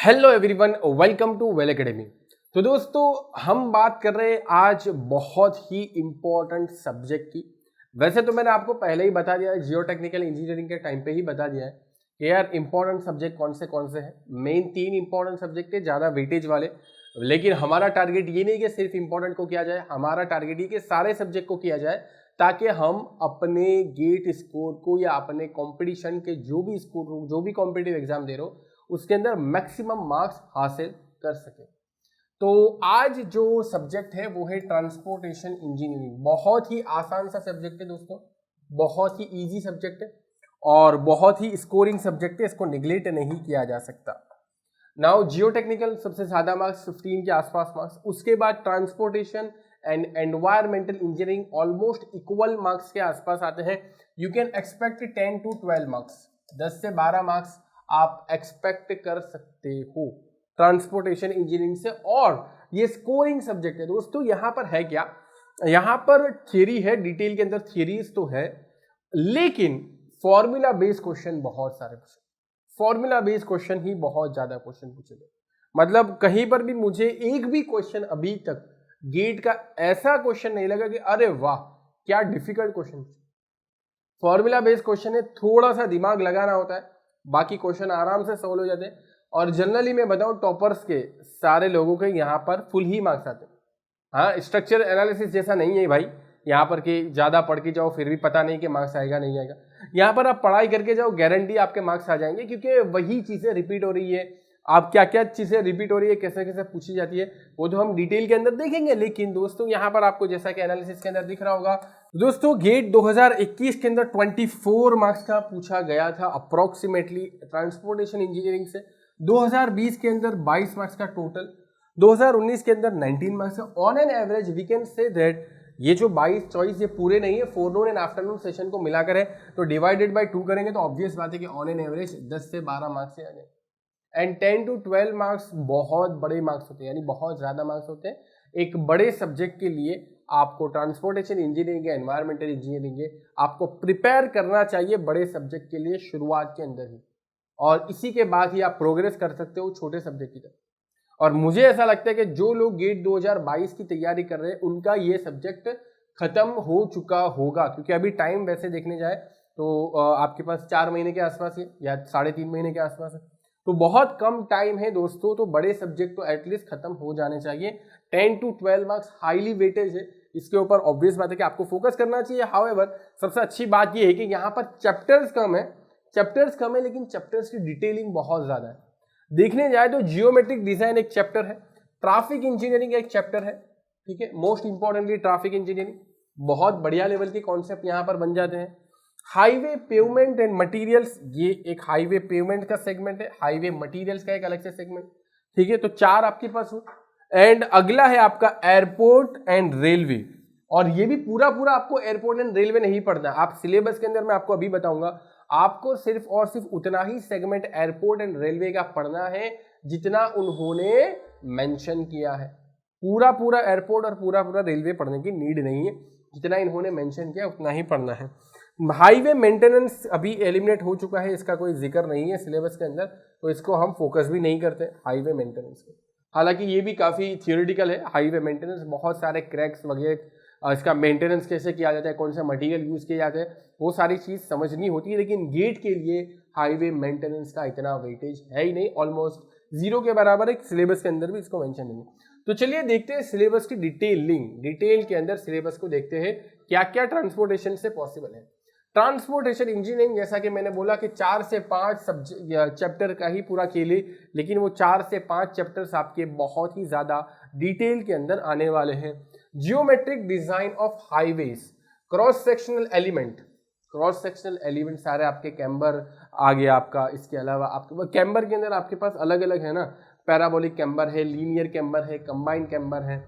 Hello everyone, welcome to well academy. तो दोस्तों, हम बात कर रहे हैं आज बहुत ही इंपॉर्टेंट सब्जेक्ट की। वैसे तो मैंने आपको पहले ही बता दिया है, जियो टेक्निकल इंजीनियरिंग के टाइम पे ही बता दिया है कि यार इंपॉर्टेंट सब्जेक्ट कौन से हैं। मेन 3 इंपॉर्टेंट सब्जेक्ट है, ज़्यादा वेटेज वाले। लेकिन हमारा टारगेट ये नहीं कि सिर्फ इंपॉर्टेंट को किया जाए, हमारा टारगेट ये कि सारे सब्जेक्ट को किया जाए, ताकि हम अपने गेट स्कोर को या अपने कॉम्पिटिशन के जो भी स्कोर, जो भी कॉम्पिटिटिव एग्जाम दे रहे हो, उसके अंदर मैक्सिमम मार्क्स हासिल कर सके। तो आज जो सब्जेक्ट है वो है ट्रांसपोर्टेशन इंजीनियरिंग। बहुत ही आसान सा सब्जेक्ट है दोस्तों, बहुत ही इजी सब्जेक्ट है और बहुत ही स्कोरिंग सब्जेक्ट है, इसको निगलेक्ट नहीं किया जा सकता। नाउ जियो टेक्निकल सबसे ज्यादा मार्क्स 15 के आसपास मार्क्स, उसके बाद transportation and environmental engineering almost equal marks के आसपास आते हैं। You can expect 10 to 12 marks, 10 से 12 मार्क्स आप एक्सपेक्ट कर सकते हो ट्रांसपोर्टेशन इंजीनियरिंग से। और ये स्कोरिंग सब्जेक्ट है दोस्तों। यहां पर है क्या, यहां पर थियरी है, डिटेल के अंदर थियरीज तो है, लेकिन फॉर्मूला बेस्ड क्वेश्चन बहुत सारे पूछे, फॉर्मूला बेस्ड क्वेश्चन ही बहुत ज्यादा क्वेश्चन पूछे गए। मतलब कहीं पर भी मुझे एक भी क्वेश्चन अभी तक गेट का ऐसा क्वेश्चन नहीं लगा कि अरे वाह क्या difficult question. Formula based question है, थोड़ा सा दिमाग लगाना होता है, बाकी क्वेश्चन आराम से सोल्व हो जाते हैं। और जनरली मैं बताऊं, टॉपर्स के सारे लोगों के यहाँ पर फुल ही मार्क्स आते हैं। हाँ, स्ट्रक्चर एनालिसिस जैसा नहीं है भाई यहाँ पर कि ज़्यादा पढ़ के जाओ फिर भी पता नहीं कि मार्क्स आएगा नहीं आएगा। यहाँ पर आप पढ़ाई करके जाओ, गारंटी आपके मार्क्स आ जाएंगे, क्योंकि वही चीज़ें रिपीट हो रही है। आप क्या क्या चीज़ें रिपीट हो रही है, कैसे कैसे पूछी जाती है, वो तो हम डिटेल के अंदर देखेंगे। लेकिन दोस्तों यहाँ पर आपको जैसा कि एनालिसिस के अंदर दिख रहा होगा, दोस्तों गेट 2021 के अंदर 24 मार्क्स का पूछा गया था अप्रोक्सीमेटली ट्रांसपोर्टेशन इंजीनियरिंग से। 2020 के अंदर 22 मार्क्स का टोटल, 2019 के अंदर 19 मार्क्स है। On an average we can say that ये जो 22-24 ये पूरे नहीं है, फोरनून एंड आफ्टरनून सेशन को मिलाकर है, तो डिवाइडेड बाय 2 करेंगे तो ऑब्वियस बात है कि ऑन एन एवरेज 10 से 12 मार्क्स से आ जाए। एंड 10 to 12 मार्क्स बहुत बड़े मार्क्स होते हैं, यानी बहुत ज़्यादा मार्क्स होते हैं एक बड़े सब्जेक्ट के लिए। आपको ट्रांसपोर्टेशन इंजीनियरिंग या एनवायरमेंटल इंजीनियरिंग है, आपको प्रिपेयर करना चाहिए बड़े सब्जेक्ट के लिए शुरुआत के अंदर ही, और इसी के बाद ही आप प्रोग्रेस कर सकते हो छोटे सब्जेक्ट की तरफ। और मुझे ऐसा लगता है कि जो लोग गेट 2022 की तैयारी कर रहे हैं उनका ये सब्जेक्ट खत्म हो चुका होगा, क्योंकि अभी टाइम वैसे देखने जाए तो आपके पास 4 महीने के आसपास है या 3.5 महीने के आसपास है, तो बहुत कम टाइम है दोस्तों। तो बड़े सब्जेक्ट तो एटलीस्ट खत्म हो जाने चाहिए। 10 to 12 मार्क्स हाईली वेटेज है, इसके ऊपर ऑब्वियस बात है कि आपको फोकस करना चाहिए। हाउएवर सबसे अच्छी बात यह है कि यहाँ पर चैप्टर्स कम है, लेकिन चैप्टर्स की डिटेलिंग बहुत ज्यादा है। देखने जाए तो जियोमेट्रिक डिजाइन एक चैप्टर है, ट्रैफिक इंजीनियरिंग एक चैप्टर है, ठीक है। मोस्ट इंपॉर्टेंटली ट्रैफिक इंजीनियरिंग, बहुत बढ़िया लेवल के कॉन्सेप्ट यहाँ पर बन जाते हैं। हाईवे पेवमेंट एंड मटेरियल्स, ये एक हाईवे पेवमेंट का सेगमेंट है, हाईवे मटेरियल्स का एक अलग से सेगमेंट, ठीक है। तो 4 आपके पास हो। एंड अगला है आपका एयरपोर्ट एंड रेलवे, और ये भी पूरा आपको एयरपोर्ट एंड रेलवे नहीं पढ़ना। आप सिलेबस के अंदर मैं आपको अभी बताऊंगा, आपको सिर्फ और सिर्फ उतना ही सेगमेंट एयरपोर्ट एंड रेलवे का पढ़ना है जितना उन्होंने मेंशन किया है। पूरा एयरपोर्ट और पूरा रेलवे पढ़ने की नीड नहीं है, जितना इन्होंने मेंशन किया उतना ही पढ़ना है। हाईवे मेंटेनेंस अभी एलिमिनेट हो चुका है, इसका कोई जिक्र नहीं है सिलेबस के अंदर, तो इसको हम फोकस भी नहीं करते हाईवे मेंटेनेंस को। हालांकि ये भी काफ़ी थियोरेटिकल है हाईवे मेंटेनेंस, बहुत सारे क्रैक्स वगैरह, इसका मेंटेनेंस कैसे किया जाता है, कौन सा मटेरियल यूज़ किया जाता है, वो सारी चीज़ समझनी होती है। लेकिन गेट के लिए हाईवे मेंटेनेंस का इतना वेटेज है ही नहीं, ऑलमोस्ट 0 के बराबर है। सिलेबस के अंदर भी इसको मेंशन नहीं है। तो चलिए देखते हैं सिलेबस की डिटेल के अंदर सिलेबस को देखते हैं, क्या क्या ट्रांसपोर्टेशन से पॉसिबल है। ट्रांसपोर्टेशन इंजीनियरिंग, जैसा कि मैंने बोला कि 4 से 5 चैप्टर का ही पूरा खेले, लेकिन वो 4 से 5 चैप्टर्स आपके बहुत ही ज़्यादा डिटेल के अंदर आने वाले हैं। Geometric design of highways, cross sectional element सारे आपके कैम्बर आ गया आपका। इसके अलावा आपके कैम्बर के अंदर आपके पास अलग अलग है ना, पैराबोलिक कैम्बर है, लीनियर कैम्बर है, कंबाइंड कैम्बर है।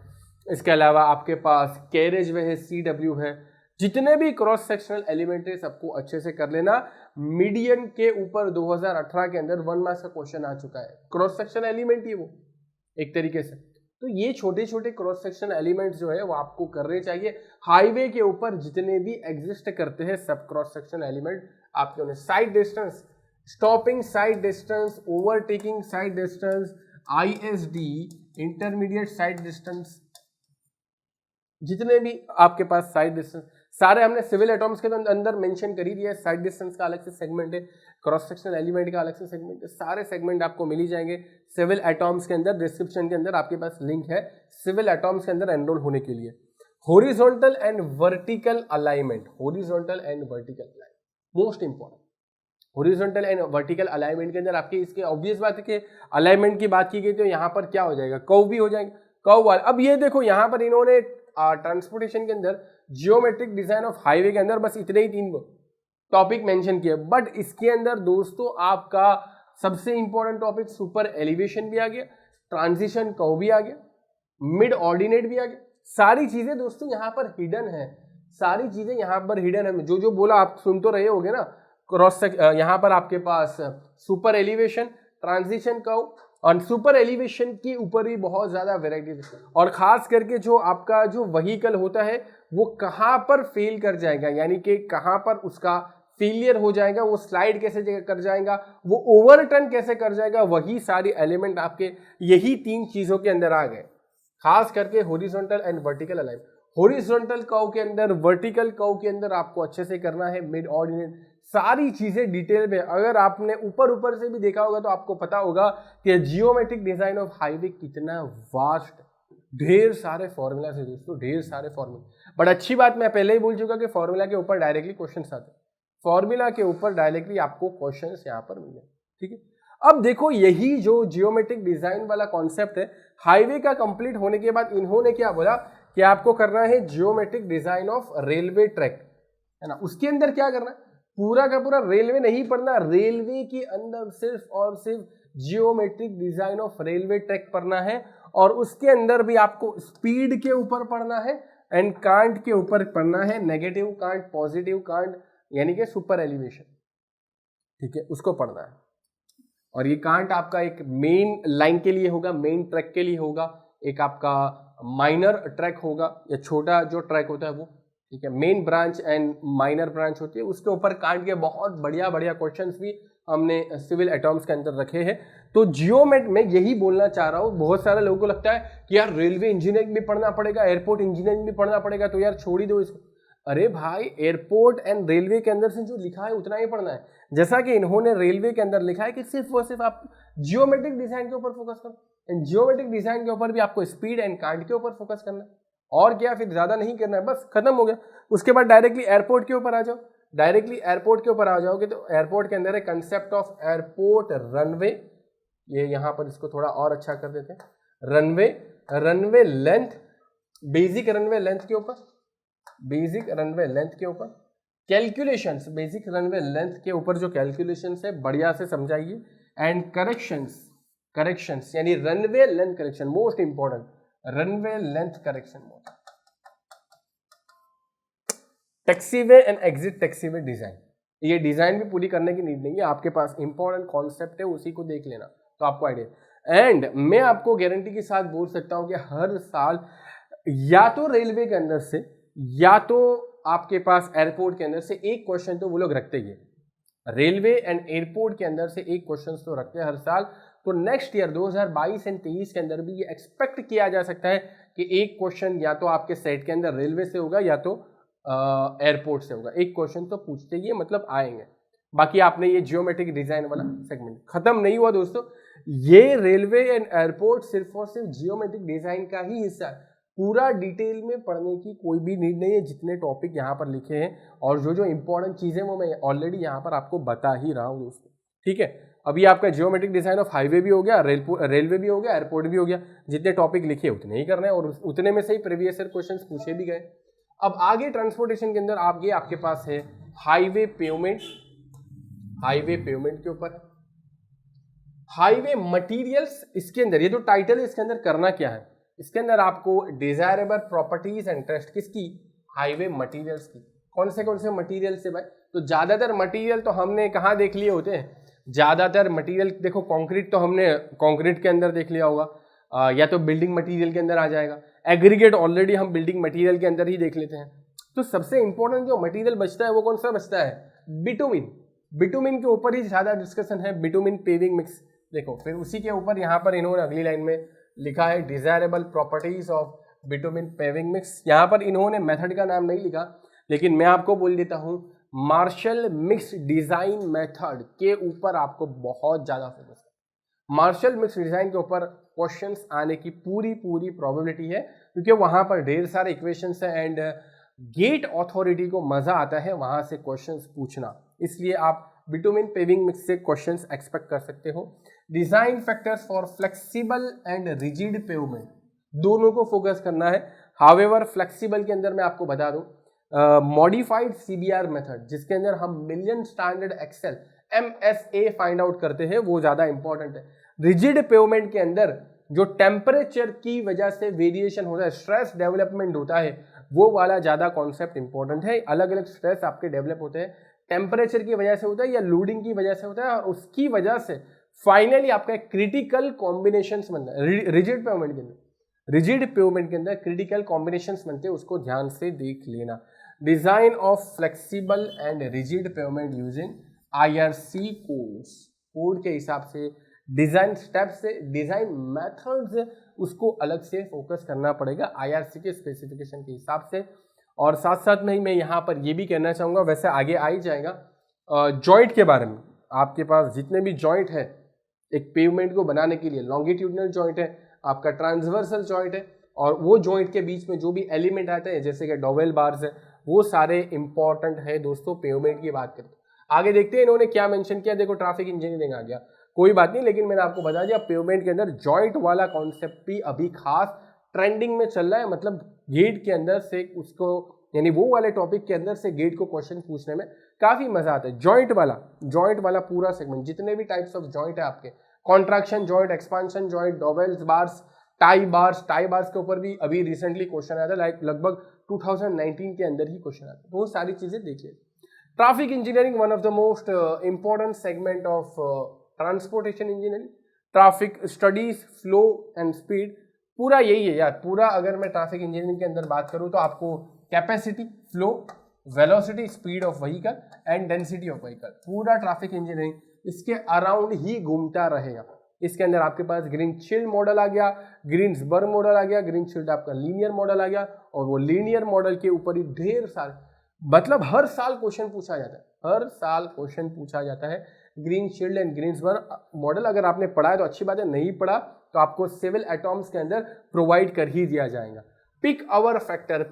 इसके अलावा आपके पास कैरेज वे है, CW है। जितने भी क्रॉस सेक्शनल एलिमेंट है सबको अच्छे से कर लेना। मीडियन के ऊपर 2018 के अंदर 1 मार्क्स का क्वेश्चन आ चुका है, क्रॉस सेक्शनल एलिमेंट ही वो एक तरीके से। तो ये छोटे छोटे क्रॉस सेक्शनल एलिमेंट्स जो है वो आपको करने चाहिए। हाईवे के ऊपर जितने भी एग्जिस्ट करते हैं सब क्रॉस सेक्शनल एलिमेंट आपके होने। Side distance, stopping side distance, overtaking side distance, ISD intermediate side distance, जितने भी आपके पास साइड डिस्टेंस सारे हमने सिविल एटॉम्स के अंदर मेंशन कर ही दिया है। साइड डिस्टेंस का अलग से सेगमेंट है, क्रॉस सेक्शनल एलिमेंट का अलग से सेगमेंट है, सारे सेगमेंट आपको मिल ही जाएंगे सिविल एटॉम्स के अंदर। डिस्क्रिप्शन के अंदर आपके पास लिंक है सिविल एटॉम्स के अंदर एनरोल होने के लिए। Horizontal and vertical alignment, horizontal and vertical alignment most important. Horizontal and vertical alignment के अंदर आपके इसके ऑब्वियस बात है कि अलाइनमेंट की बात की गई तो यहाँ पर क्या हो जाएगा, कर्व भी हो जाएगा, कर्व वाला। अब ये देखो यहाँ पर इन्होंने ट्रांसपोर्टेशन के अंदर जियोमेट्रिक डिजाइन ऑफ हाईवे के अंदर बस इतने ही 3 टॉपिक मेंशन किए, बट इसके अंदर दोस्तों आपका सबसे इंपॉर्टेंट टॉपिक सुपर एलिवेशन भी आ गया, ट्रांजिशन कर्व भी आ गया, मिड ऑर्डिनेट भी आ गया। सारी चीजें दोस्तों यहाँ पर हिडन है, सारी चीजें यहाँ पर हिडन है। जो जो बोला आप सुन तो रहे होगे ना, क्रॉस यहाँ पर आपके पास सुपर एलिवेशन, ट्रांजिशन कर्व, और सुपर एलिवेशन के ऊपर भी बहुत ज्यादा वेराइटीज है। और खास करके जो आपका जो व्हीकल होता है वो कहाँ पर फेल कर जाएगा, यानी कि कहाँ पर उसका फेलियर हो जाएगा, वो स्लाइड कैसे कर जाएगा, वो ओवरटर्न कैसे कर जाएगा, वही सारे एलिमेंट आपके यही 3 चीजों के अंदर आ गए। खास करके horizontal and vertical alignment, horizontal curve के अंदर, वर्टिकल कर्व के अंदर आपको अच्छे से करना है, मिड ऑर्डिनेट, सारी चीजें डिटेल में। अगर आपने ऊपर से भी देखा होगा तो आपको पता होगा कि जियोमेट्रिक डिजाइन ऑफ हाईवे कितना वास्ट, ढेर सारे फॉर्मूला है दोस्तों, ढेर सारे फॉर्मूला। बट अच्छी बात मैं पहले ही बोल चुका कि फॉर्मूला के ऊपर डायरेक्टली क्वेश्चन आते हैं, फॉर्मूला के ऊपर डायरेक्टली आपको क्वेश्चन यहाँ पर मिले, ठीक है। अब देखो यही जो जियोमेट्रिक डिजाइन वाला कॉन्सेप्ट है, हाईवे का कंप्लीट होने के बाद इन्होंने क्या बोला कि आपको करना है geometric design of railway track, है ना। उसके अंदर क्या करना है, पूरा का पूरा रेलवे नहीं पढ़ना, रेलवे के अंदर सिर्फ और सिर्फ geometric design of railway track पढ़ना है, और उसके अंदर भी आपको स्पीड के ऊपर पढ़ना है एंड कांट के ऊपर पढ़ना है, नेगेटिव कांट, पॉजिटिव कांट, यानी कि सुपर एलिवेशन, ठीक है, उसको पढ़ना है। और ये कांट आपका एक मेन लाइन के लिए होगा, मेन ट्रैक के लिए होगा, एक आपका माइनर ट्रैक होगा या छोटा जो ट्रैक होता है वो, ठीक है। Main branch and minor branch होती है, उसके ऊपर कांट के बहुत बढ़िया बढ़िया क्वेश्चंस भी हमने सिविल एटॉम्स के अंदर रखे हैं। तो जियोमेट में यही बोलना चाह रहा हूँ। बहुत सारे लोगों को लगता है कि यार रेलवे इंजीनियरिंग भी पढ़ना पड़ेगा, एयरपोर्ट इंजीनियरिंग भी पढ़ना पड़ेगा, तो यार छोड़ ही दो इसको। अरे भाई, एयरपोर्ट एंड रेलवे के अंदर से जो लिखा है उतना ही पढ़ना है। जैसा कि इन्होंने रेलवे के अंदर लिखा है कि सिर्फ और सिर्फ आप जियोमेट्रिक डिजाइन के ऊपर फोकस करो, एंड जियोमेट्रिक डिजाइन के ऊपर भी आपको स्पीड एंड कांट के ऊपर फोकस करना है, और क्या, फिर ज्यादा नहीं करना है, बस खत्म हो गया। उसके बाद डायरेक्टली एयरपोर्ट के ऊपर आ जाओ, डायरेक्टली एयरपोर्ट के ऊपर आ जाओगे तो एयरपोर्ट के अंदर है कंसेप्ट ऑफ एयरपोर्ट रनवे। ये यहाँ पर इसको थोड़ा और अच्छा कर देते हैं, runway, runway length, basic runway length के ऊपर, बेसिक रनवे लेंथ के ऊपर कैलकुलेशंस, बेसिक रनवे लेंथ के ऊपर जो कैलकुलेशंस है बढ़िया से समझाइए, एंड करेक्शंस, करेक्शंस यानी runway length correction, most important, runway length correction. Taxiway and exit taxiway design, ये डिजाइन भी पूरी करने की नीड नहीं है, आपके पास इंपॉर्टेंट कॉन्सेप्ट है, उसी को देख लेना तो आपको आइडिया। एंड मैं आपको गारंटी के साथ बोल सकता हूं कि हर साल या तो रेलवे के अंदर से या तो आपके पास एयरपोर्ट के अंदर से एक क्वेश्चन तो वो लोग रखते ही है। रेलवे एंड एयरपोर्ट के अंदर से एक क्वेश्चन तो रखते हैं हर साल। तो नेक्स्ट ईयर 2022 एंड 23 के अंदर भी ये एक्सपेक्ट किया जा सकता है कि एक क्वेश्चन या तो आपके सेट के अंदर रेलवे से होगा या तो एयरपोर्ट से होगा, एक क्वेश्चन तो पूछते ही मतलब आएंगे। बाकी आपने ये जियोमेट्रिक डिजाइन वाला सेगमेंट खत्म नहीं हुआ दोस्तों, ये रेलवे एंड एयरपोर्ट सिर्फ और सिर्फ जियोमेट्रिक डिजाइन का ही हिस्सा है, पूरा डिटेल में पढ़ने की कोई भी नीड नहीं है। जितने टॉपिक यहाँ पर लिखे हैं और जो जो इंपॉर्टेंट चीजें वो मैं ऑलरेडी यहाँ पर आपको बता ही रहा हूँ दोस्तों, ठीक है। अभी आपका जियोमेट्रिक डिजाइन ऑफ हाईवे भी हो गया, रेलवे भी हो गया, एयरपोर्ट भी हो गया, जितने टॉपिक लिखे उतने ही करना है, और उतने में से ही प्रीवियस ईयर क्वेश्चन पूछे भी गए। अब आगे ट्रांसपोर्टेशन के अंदर आगे आपके पास है हाईवे पेवमेंट, हाईवे पेवमेंट के ऊपर हाईवे मटेरियल्स। इसके अंदर ये जो टाइटल है इसके अंदर करना क्या है, इसके अंदर आपको डिजायरेबल प्रॉपर्टीज एंड इंटरेस्ट किसकी, हाईवे मटेरियल्स की। कौन से मटेरियल से भाई, तो ज्यादातर मटेरियल तो हमने कहाँ देख लिए होते हैं, ज्यादातर मटेरियल देखो कंक्रीट तो हमने कंक्रीट के अंदर देख लिया होगा, या तो बिल्डिंग मटेरियल के अंदर आ जाएगा, एग्रीगेट ऑलरेडी हम बिल्डिंग मटेरियल के अंदर ही देख लेते हैं। तो सबसे इंपॉर्टेंट जो मटेरियल बचता है वो कौन सा बचता है, बिटुमिन। बिटुमिन के ऊपर ही ज़्यादा डिस्कशन है, बिटुमिन पेविंग मिक्स। देखो फिर उसी के ऊपर यहाँ पर इन्होंने अगली लाइन में लिखा है desirable properties of bitumen paving mix. यहाँ पर इन्होंने मेथड का नाम नहीं लिखा, लेकिन मैं आपको बोल देता हूँ मार्शल मिक्स डिजाइन मेथड के ऊपर आपको बहुत ज़्यादा फोकस है। मार्शल मिक्स डिजाइन के ऊपर क्वेश्चंस आने की पूरी प्रोबेबिलिटी है, क्योंकि वहाँ पर ढेर सारे इक्वेशंस हैं एंड गेट अथॉरिटी को मज़ा आता है वहाँ से क्वेश्चंस पूछना, इसलिए आप बिटुमिन पेविंग मिक्स से क्वेश्चंस एक्सपेक्ट कर सकते हो। Design factors for flexible and rigid pavement, दोनों को फोकस करना है। हावेवर फ्लेक्सिबल के अंदर मैं आपको बता दूं मॉडिफाइड सीबीआर मेथड, जिसके अंदर हम million standard excel MSA find out करते हैं, वो ज़्यादा इंपॉर्टेंट है। रिजिड पेवमेंट के अंदर जो टेम्परेचर की वजह से वेरिएशन होता है, स्ट्रेस डेवलपमेंट होता है, वो वाला ज़्यादा कॉन्सेप्ट इंपॉर्टेंट है। अलग अलग स्ट्रेस आपके डेवलप होते हैं, टेम्परेचर की वजह से होता है या लोडिंग की वजह से होता है, और उसकी वजह से फाइनली आपका क्रिटिकल कॉम्बिनेशंस बनता है। रिजिड पेवमेंट के अंदर, रिजिड पेवमेंट के अंदर क्रिटिकल कॉम्बिनेशंस बनते हैं, उसको ध्यान से देख लेना। Design of flexible and rigid pavement using IRC codes, code के हिसाब से डिजाइन स्टेप्स से डिजाइन मेथड्स, उसको अलग से फोकस करना पड़ेगा IRC के स्पेसिफिकेशन के हिसाब से। और साथ साथ में ही मैं यहाँ पर ये भी कहना चाहूँगा, वैसे आगे आ ही जाएगा, जॉइंट के बारे में। आपके पास जितने भी जॉइंट है एक पेवमेंट को बनाने के लिए, लॉन्गिट्यूडनल जॉइंट है, आपका ट्रांसवर्सल जॉइंट है, और वो जॉइंट के बीच में जो भी एलिमेंट आते हैं जैसे कि डोवेल बार्स है, वो सारे इंपॉर्टेंट है दोस्तों पेवमेंट की बात करें। आगे देखते हैं इन्होंने क्या मेंशन किया। देखो ट्रैफिक इंजीनियरिंग आ गया, कोई बात नहीं, लेकिन मैंने आपको बता दिया पेवमेंट के अंदर जॉइंट वाला कॉन्सेप्ट भी अभी खास ट्रेंडिंग में चल रहा है। मतलब गेट के अंदर से उसको, यानी वो वाले टॉपिक के अंदर से गेट को क्वेश्चन पूछने में काफी मजा आता है। जॉइंट वाला पूरा सेगमेंट, जितने भी टाइप्स ऑफ जॉइंट है आपके, contraction joint, expansion joint, dowels bars, tie bars के ऊपर भी अभी रिसेंटली क्वेश्चन आया था, लगभग 2019 के अंदर ही क्वेश्चन आया था। वो सारी चीजें देखिए। Traffic engineering one of the most important segment of transportation engineering. Traffic studies, flow and speed, पूरा यही है यार। पूरा अगर मैं ट्रैफिक इंजीनियरिंग के अंदर बात करूं तो आपको capacity, flow, velocity, speed of vehicle and density of vehicle, पूरा ट्रैफिक इंजीनियरिंग इसके अराउंड ही घूमता रहेगा। इसके अंदर आपके पास ग्रीनशील्ड मॉडल आ गया, ग्रीन्सबर्ग मॉडल आ गया, ग्रीनशील्ड आपका लीनियर मॉडल आ गया, और वो लीनियर मॉडल के ऊपर ही ढेर सारे, मतलब हर साल क्वेश्चन पूछा जाता है, हर साल क्वेश्चन पूछा जाता है। ग्रीनशील्ड एंड ग्रीन्सबर्ग मॉडल अगर आपने पढ़ा है तो अच्छी बात है, नहीं पढ़ा तो आपको सिविल एटॉम्स के अंदर प्रोवाइड कर ही दिया जाएगा। पिक आवर फैक्टर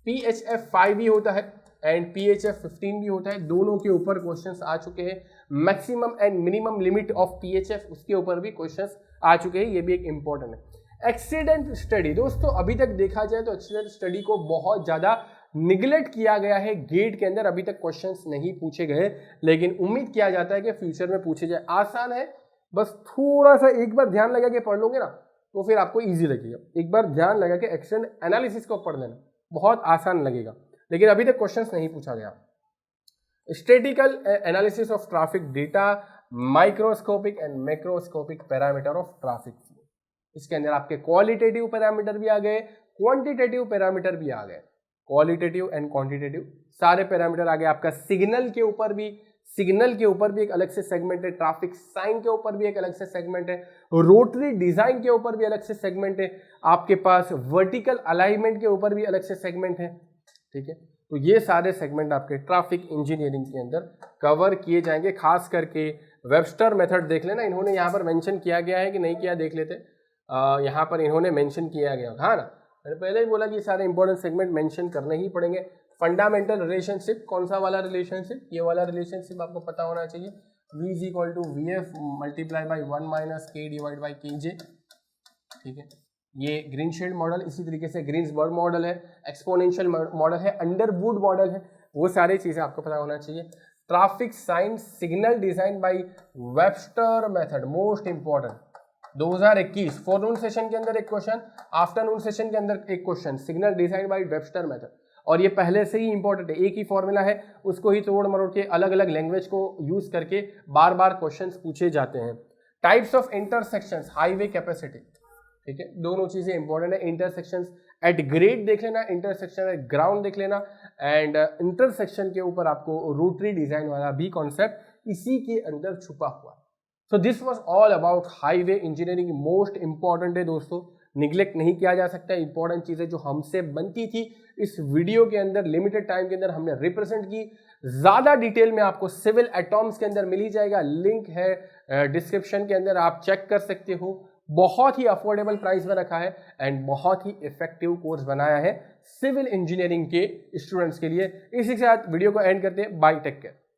PHF 5 भी होता है एंड PHF 15 भी होता है, दोनों के ऊपर क्वेश्चंस आ चुके हैं। Maximum and minimum limit of PHF, उसके ऊपर भी क्वेश्चंस आ चुके हैं, ये भी एक इंपॉर्टेंट है। एक्सीडेंट स्टडी, दोस्तों अभी तक देखा जाए तो एक्सीडेंट स्टडी को बहुत ज्यादा निगलेक्ट किया गया है गेट के अंदर, अभी तक क्वेश्चंस नहीं पूछे गए, लेकिन उम्मीद किया जाता है कि फ्यूचर में पूछे जाए। आसान है, बस थोड़ा सा एक बार ध्यान लगा के पढ़ लोगे ना तो फिर आपको इजी लगेगा। एक बार ध्यान लगा के एक्सीडेंट एनालिसिस को पढ़ लेना, बहुत आसान लगेगा, लेकिन अभी तक क्वेश्चंस नहीं पूछा गया। Statistical analysis of traffic data, microscopic and macroscopic parameter of traffic flow, इसके अंदर आपके क्वालिटेटिव पैरामीटर भी आ गए, क्वांटिटेटिव पैरामीटर भी आ गए, क्वालिटेटिव एंड क्वांटिटेटिव सारे पैरामीटर आ गए। आपका सिग्नल के ऊपर भी एक अलग से सेगमेंट है, ट्रैफिक साइन के ऊपर भी एक अलग से सेगमेंट है, रोटरी डिजाइन के ऊपर भी अलग से सेगमेंट है, आपके पास वर्टिकल अलाइनमेंट के ऊपर भी अलग से सेगमेंट है। ठीक है, तो ये सारे सेगमेंट आपके ट्रैफिक इंजीनियरिंग के अंदर कवर किए जाएंगे। खास करके वेबस्टर मेथड देख लेना, इन्होंने यहाँ पर मेंशन किया गया है कि नहीं किया देख लेते। यहाँ पर इन्होंने मेंशन किया गया, हाँ ना, मैंने पहले ही बोला कि सारे इंपॉर्टेंट सेगमेंट मेंशन करने ही पड़ेंगे। फंडामेंटल रिलेशनशिप, कौन सा वाला रिलेशनशिप, ये वाला रिलेशनशिप आपको पता होना चाहिए, V is equal to VF multiply by 1 minus K divide by KJ। ठीक है, ये ग्रीनशील्ड मॉडल, इसी तरीके से ग्रीन्सबर्ग मॉडल है, एक्सपोनेंशियल मॉडल है, अंडरवुड मॉडल है, वो सारी चीज़ें आपको पता होना चाहिए। Traffic sign signal design by Webster method, most important, 2021 forenoon session के अंदर एक क्वेश्चन, आफ्टरनून सेशन के अंदर एक question, signal design by Webster method, और ये पहले से ही इंपॉर्टेंट है, एक ही फॉर्मूला है, उसको ही तोड़ मरोड़ के अलग अलग लैंग्वेज को यूज करके बार बार क्वेश्चंस पूछे जाते हैं। Types of intersections, highway capacity, ठीक है, दोनों चीजें इंपॉर्टेंट है। इंटरसेक्शंस एट ग्रेड देख लेना, इंटरसेक्शन एट ग्राउंड देख लेना, एंड इंटरसेक्शन के ऊपर आपको रोटरी डिजाइन वाला भी कॉन्सेप्ट इसी के अंदर छुपा हुआ है। So this was all about highway engineering. Most important है दोस्तों, निग्लेक्ट नहीं किया जा सकता। इंपॉर्टेंट चीजें जो हमसे बनती थी इस वीडियो के अंदर लिमिटेड टाइम के अंदर हमने रिप्रेजेंट की। ज्यादा डिटेल में आपको सिविल एटॉम्स के अंदर मिल ही जाएगा, लिंक है डिस्क्रिप्शन के अंदर, आप चेक कर सकते हो। बहुत ही अफोर्डेबल प्राइस में रखा है एंड बहुत ही इफेक्टिव कोर्स बनाया है सिविल इंजीनियरिंग के स्टूडेंट्स के लिए। इसी के साथ वीडियो को एंड करते हैं। Bye, take care.